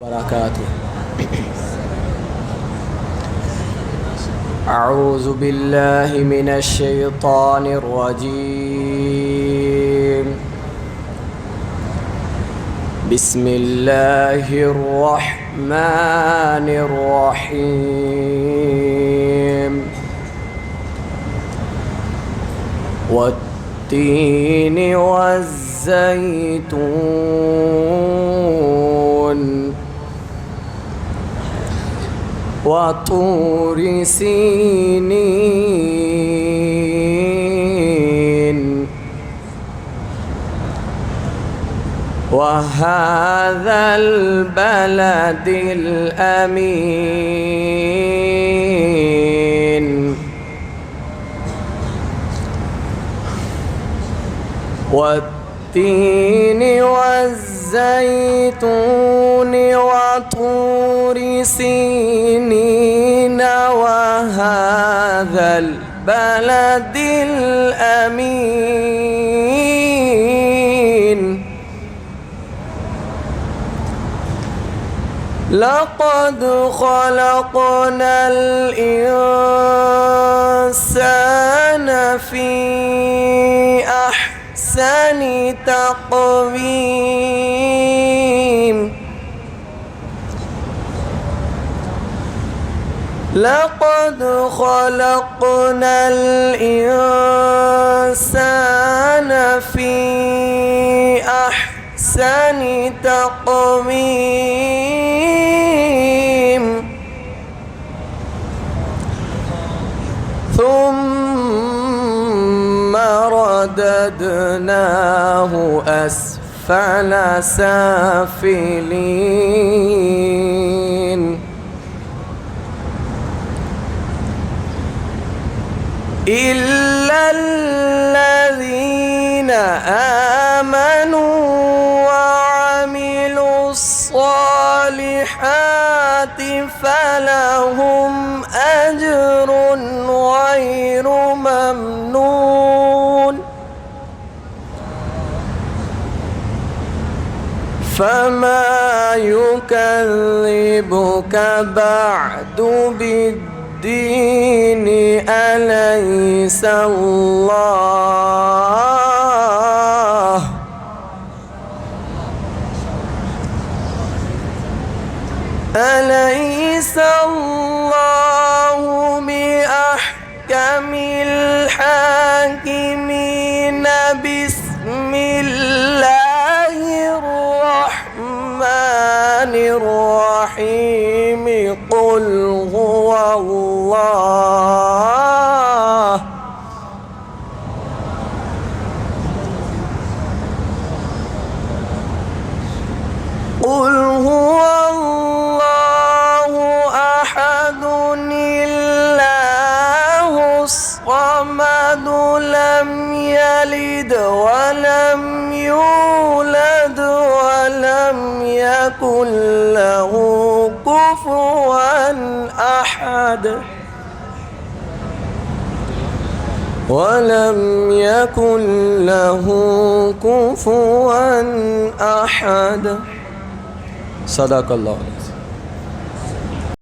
وبركاته. أعوذ بالله من الشيطان الرجيم. بسم الله الرحمن الرحيم. والتين والزيتون وطور سينين وهذا البلد الأمين. والتين والزيتون وطور سينين وهذا البلد الأمين. لقد خلقنا الإنسان في أحسن تقويم. لقد خلقنا الإنسان في أحسن تقويم. ثم رددناه أسفل سافلين. إلا الذين آمنوا وعملوا الصالحات فلهم أجر غير ممنون. فما يكذبك بعد بالدين؟ أليس الله بأحكم الحاكمين؟ بسم الله الرحمن الرحيم. قل هو الله قل هو الله أحد الله الصمد لم يلد ولم يولد ولم يكن له كفوا أحد. ولم يكن له كفوا أحد. صدق الله.